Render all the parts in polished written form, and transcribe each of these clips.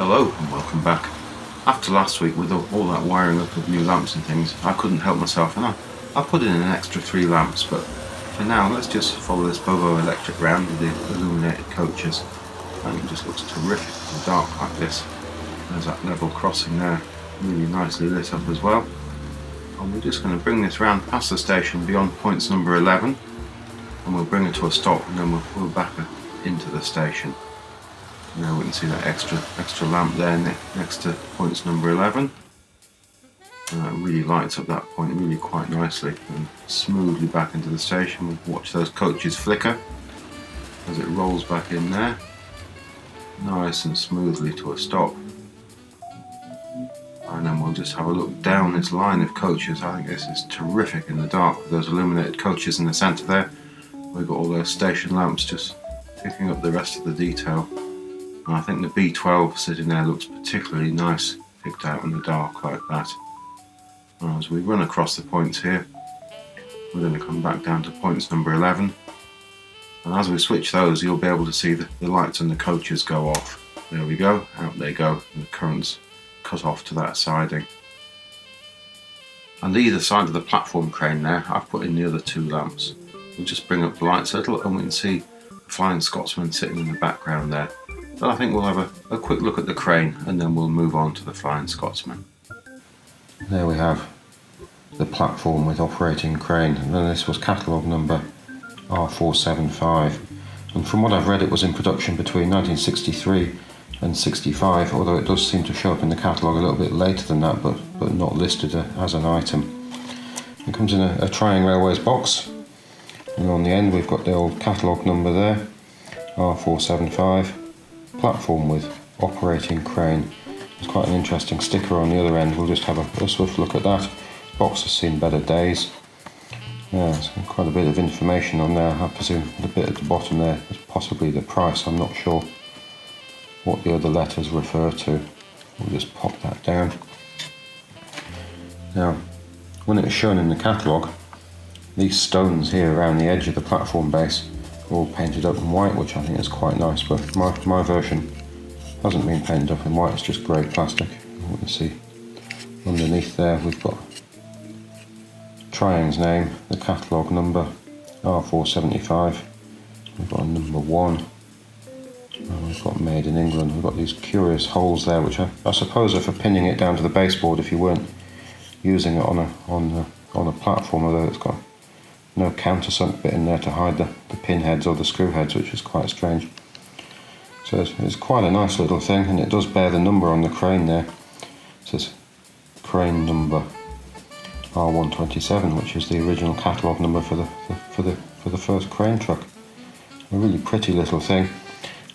Hello and welcome back. After last week with all that wiring up of new lamps and things, I couldn't help myself and I put in an extra 3 lamps, but for now let's just follow this Bovo electric round with the illuminated coaches. And it just looks terrific in the dark like this. There's that level crossing there, really nicely lit up as well. And we're just going to bring this round past the station beyond points number 11 and we'll bring it to a stop and then we'll back her into the station. Now we can see that extra lamp there next to points number 11. And that really lights up that point really quite nicely and smoothly back into the station. We'll watch those coaches flicker as it rolls back in there, nice and smoothly to a stop. And then we'll just have a look down this line of coaches. I think this is terrific in the dark with those illuminated coaches in the centre there. We've got all those station lamps just picking up the rest of the detail. And I think the B12 sitting there looks particularly nice, picked out in the dark like that. And as we run across the points here, we're going to come back down to points number 11. And as we switch those, you'll be able to see the lights on the coaches go off. There we go, out they go, and the current's cut off to that siding. And either side of the platform crane there, I've put in the other 2 lamps. We'll just bring up the lights a little and we can see the Flying Scotsman sitting in the background there. But I think we'll have a quick look at the crane and then we'll move on to the Flying Scotsman. There we have the platform with operating crane, and this was catalogue number R.475, and from what I've read it was in production between 1963 and 65, although it does seem to show up in the catalogue a little bit later than that, but not listed as an item. It comes in a Trying Railways box, and on the end we've got the old catalogue number there, R.475, platform with operating crane. There's quite an interesting sticker on the other end. We'll just have a swift look at that. Box has seen better days. Yeah, there's quite a bit of information on there. I presume the bit at the bottom there is possibly the price. I'm not sure what the other letters refer to. We'll just pop that down. Now, when it was shown in the catalogue, these stones here around the edge of the platform base are all painted up in white, which I think is quite nice, but my version hasn't been painted up in white, it's just grey plastic. You can see underneath there we've got Trying's name, the catalogue number, R.475. We've got a number 1. And we've got made in England. We've got these curious holes there, which I suppose are for pinning it down to the baseboard if you weren't using it on a platform, although it's got no countersunk bit in there to hide the pin heads or the screw heads, which is quite strange. So it's quite a nice little thing, and it does bear the number on the crane there. It says crane number R.127, which is the original catalogue number for the first crane truck. A really pretty little thing,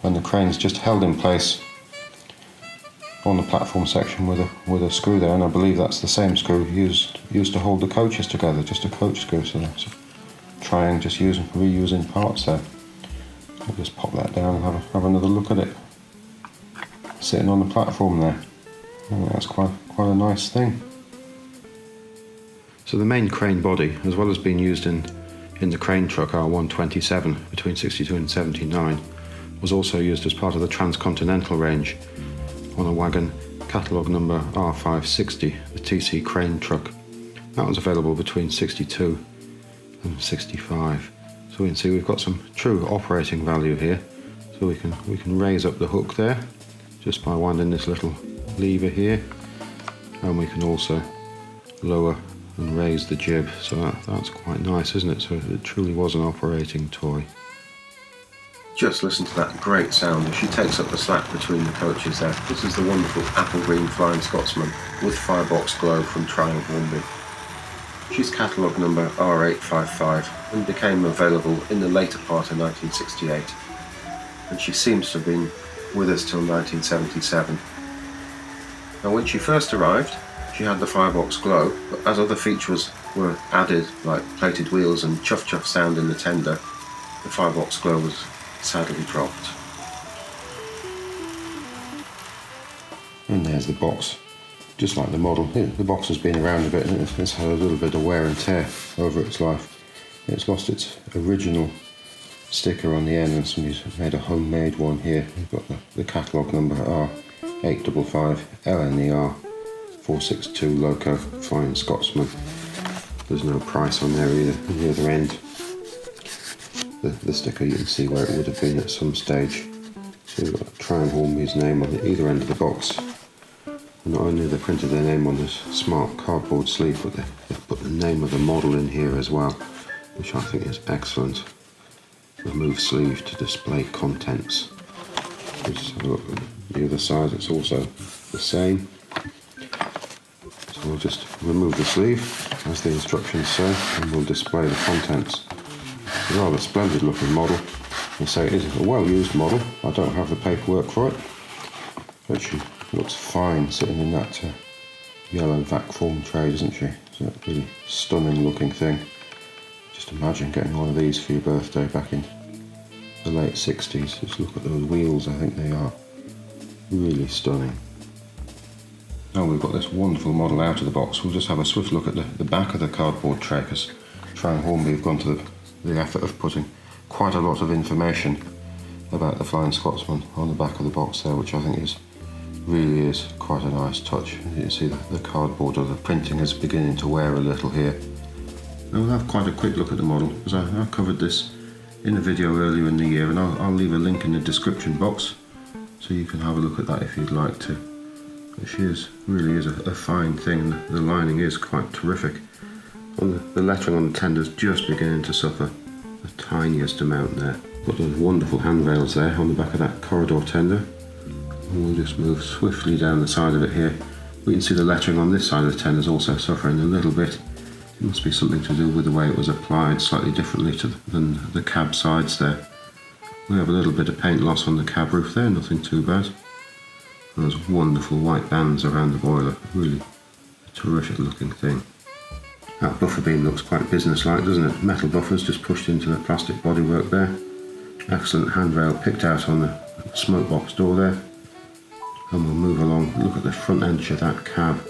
and the crane's just held in place on the platform section with a screw there, and I believe that's the same screw used to hold the coaches together, just a coach screw. So Trying just reusing parts there. I'll just pop that down and have another look at it sitting on the platform there. I think that's quite a nice thing. So the main crane body, as well as being used in the crane truck R127 between 62 and 79, was also used as part of the transcontinental range on a wagon catalogue number R560, the TC crane truck. That was available between 62 and 65. So we can see we've got some true operating value here. So we can raise up the hook there just by winding this little lever here, and we can also lower and raise the jib. So that's quite nice, isn't it? So it truly was an operating toy. Just listen to that great sound as she takes up the slack between the coaches there. This is the wonderful apple green Flying Scotsman with firebox glow from Trying Hornby. She's catalogue number R.855 and became available in the later part of 1968. And she seems to have been with us till 1977. Now when she first arrived, she had the firebox glow, but as other features were added, like plated wheels and chuff-chuff sound in the tender, the firebox glow was sadly dropped. And there's the box, just like the model. The box has been around a bit and it's had a little bit of wear and tear over its life. It's lost its original sticker on the end, and somebody's made a homemade one here. We've got the catalogue number R.855 LNER 462 Loco Flying Scotsman. There's no price on there either. On the other end, the sticker, you can see where it would have been at some stage. So we've got Hornby's name on either end of the box. And not only they printed their name on this smart cardboard sleeve, but they've put the name of the model in here as well, which I think is excellent. Remove sleeve to display contents. Just have a look at the other side, it's also the same. So we'll just remove the sleeve, as the instructions say, and we'll display the contents. It's a rather splendid looking model. They say it is a well used model. I don't have the paperwork for it, but she looks fine sitting in that yellow vac form tray, doesn't she? It's a really stunning looking thing. Just imagine getting one of these for your birthday back in the late 60s. Just look at those wheels, I think they are really stunning. Now we've got this wonderful model out of the box, we'll just have a swift look at the back of the cardboard tray, because Hornby have gone to the effort of putting quite a lot of information about the Flying Scotsman on the back of the box there, which I think really is quite a nice touch. You can see the cardboard or the printing is beginning to wear a little here. Now we'll have quite a quick look at the model, because I covered this in a video earlier in the year, and I'll leave a link in the description box so you can have a look at that if you'd like to. But she really is a fine thing. The lining is quite terrific. And the lettering on the tender is just beginning to suffer the tiniest amount there. Got those wonderful handrails there on the back of that corridor tender. And we'll just move swiftly down the side of it here. We can see the lettering on this side of the tender is also suffering a little bit. It must be something to do with the way it was applied, slightly differently than the cab sides there. We have a little bit of paint loss on the cab roof there, nothing too bad. Those wonderful white bands around the boiler, really a terrific looking thing. That buffer beam looks quite business-like, doesn't it? Metal buffers just pushed into the plastic bodywork there. Excellent handrail picked out on the smoke box door there. And we'll move along, look at the front edge of that cab.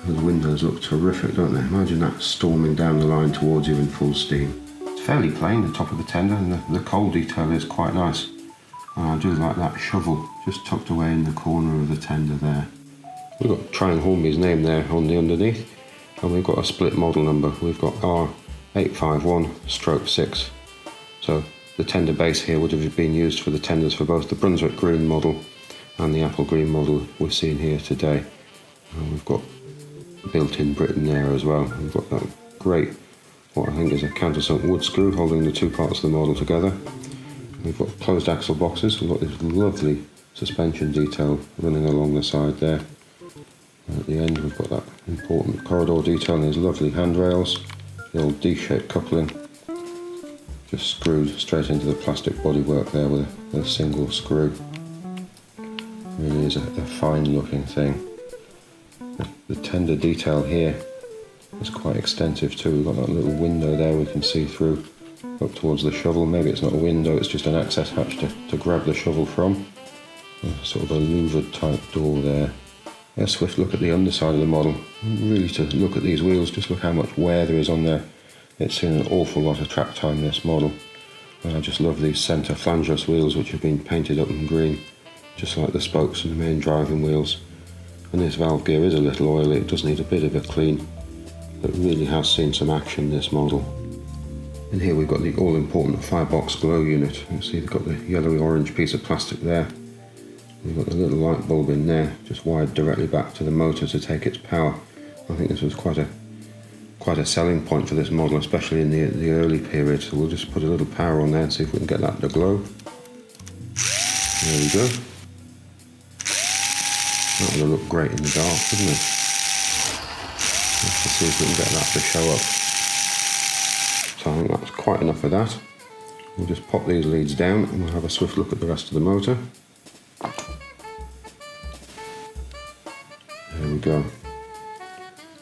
Those windows look terrific, don't they? Imagine that storming down the line towards you in full steam. It's fairly plain, the top of the tender, and the coal detail is quite nice. And I do like that shovel just tucked away in the corner of the tender there. We've got Hornby's name there on the underneath, and we've got a split model number. We've got R.851/6. So the tender base here would have been used for the tenders for both the Brunswick green model and the apple green model we're seeing here today. And we've got built-in Britain there as well. We've got that great, what I think is a countersunk wood screw holding the two parts of the model together. We've got closed axle boxes. We've got this lovely suspension detail running along the side there. And at the end we've got that important corridor detail and these lovely handrails. The old D-shaped coupling just screwed straight into the plastic bodywork there with a single screw. Really is a fine looking thing. The tender detail here is quite extensive too. We've got that little window there we can see through up towards the shovel. Maybe it's not a window, it's just an access hatch to grab the shovel from. Sort of a louvered type door there. A swift look at the underside of the model. Really to look at these wheels, just look how much wear there is on there. It's seen an awful lot of track time, this model. And I just love these centre flangeless wheels which have been painted up in green, just like the spokes and the main driving wheels. And this valve gear is a little oily, it does need a bit of a clean, but really has seen some action, this model. And here we've got the all-important firebox glow unit. You can see they've got the yellowy orange piece of plastic there. We've got the little light bulb in there, just wired directly back to the motor to take its power. I think this was quite a selling point for this model, especially in the early period. So we'll just put a little power on there and see if we can get that to glow. There we go. That would look great in the dark, wouldn't it? Let's just see if we can get that to show up. So I think that's quite enough of that. We'll just pop these leads down and we'll have a swift look at the rest of the motor. There we go.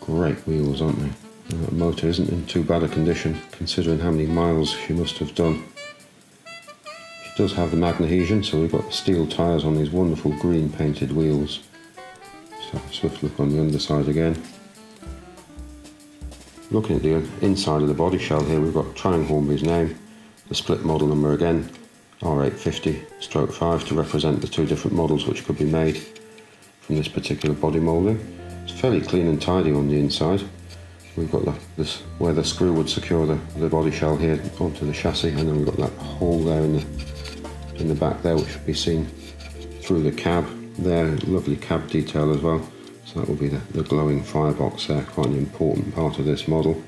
Great wheels, aren't they? And that motor isn't in too bad a condition considering how many miles she must have done. She does have the magnesium, so we've got steel tyres on these wonderful green painted wheels. So a swift look on the underside again. Looking at the inside of the body shell here, we've got Hornby's name, the split model number again, R850/5 to represent the two different models which could be made. from this particular body moulding. It's fairly clean and tidy on the inside. We've got this where the screw would secure the body shell here onto the chassis, and then we've got that hole there in the back there, which will be seen through the cab there. Lovely cab detail as well. So that will be the glowing firebox there, quite an important part of this model.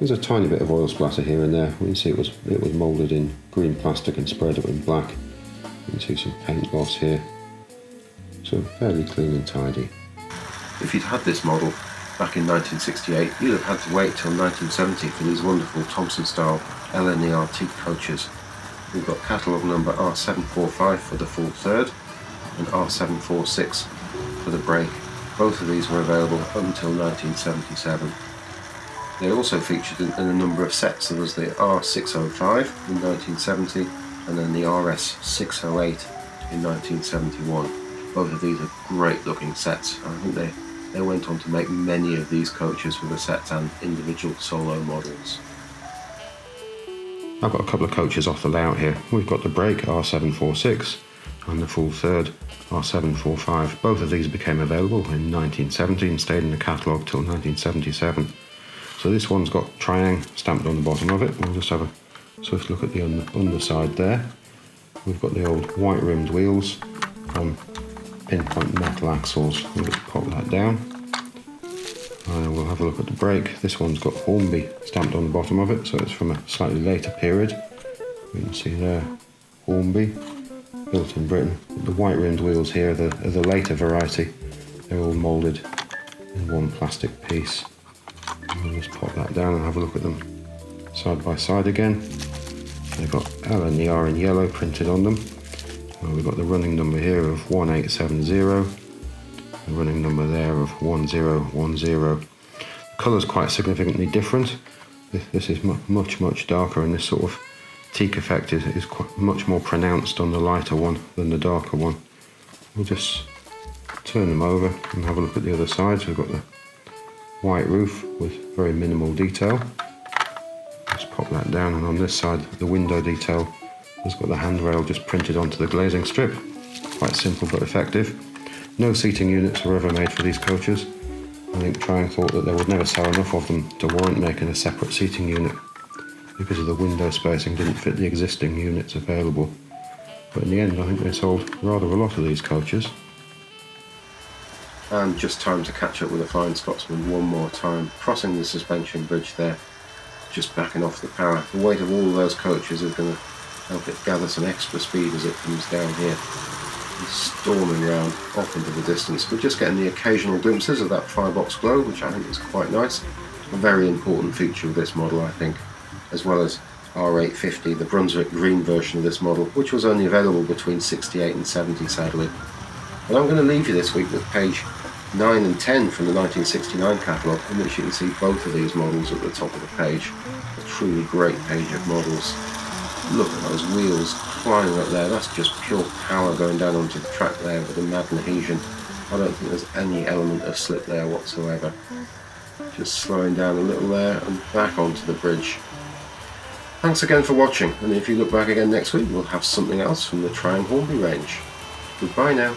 There's a tiny bit of oil splatter here and there. We can see it was moulded in green plastic and sprayed up in black. You can see some paint gloss here. So fairly clean and tidy. If you'd had this model back in 1968, you'd have had to wait till 1970 for these wonderful Thompson style LNER teak coaches. We've got catalogue number R.855 for the full third and R.746 for the brake. Both of these were available until 1977. They also featured in a number of sets. There was the R.605 in 1970 and then the R.S.608 in 1971. Both of these are great looking sets. I think they went on to make many of these coaches for the sets and individual solo models. I've got a couple of coaches off the layout here. We've got the brake R746 and the full third R745. Both of these became available in 1970 and stayed in the catalogue till 1977. So this one's got Triang stamped on the bottom of it. We'll just have a swift look at the underside there. We've got the old white rimmed wheels on pinpoint metal axles. We'll just pop that down. We'll have a look at the brake. This one's got Hornby stamped on the bottom of it, so it's from a slightly later period. You can see there, Hornby, built in Britain. The white rimmed wheels here are the later variety. They're all moulded in one plastic piece. We'll just pop that down and have a look at them side by side again. They've got LNER in yellow printed on them. We've got the running number here of 1870. The running number there of 1010. The colour's quite significantly different. This is much darker, and this sort of teak effect is quite much more pronounced on the lighter one than the darker one. We'll just turn them over and have a look at the other side. So we've got the white roof with very minimal detail. Let's pop that down, and on this side the window detail has got the handrail just printed onto the glazing strip. Quite simple but effective. No seating units were ever made for these coaches. I think Triang thought that they would never sell enough of them to warrant making a separate seating unit, because of the window spacing didn't fit the existing units available. But in the end I think they sold rather a lot of these coaches. And just time to catch up with the Flying Scotsman one more time, crossing the suspension bridge there, just backing off the power. The weight of all of those coaches is going to help it gather some extra speed as it comes down here. Storming around off into the distance. We're just getting the occasional glimpses of that firebox glow, which I think is quite nice. A very important feature of this model, I think, as well as R.850, the Brunswick green version of this model, which was only available between 68 and 70 sadly. But I'm going to leave you this week with page 9 and 10 from the 1969 catalogue, in which you can see both of these models at the top of the page. A truly great page of models. Look at those wheels flying up there. That's just pure power going down onto the track there with a mad adhesion. I don't think there's any element of slip there whatsoever. Just slowing down a little there and back onto the bridge. Thanks again for watching, and if you look back again next week, we'll have something else from the Triang Hornby range. Goodbye now.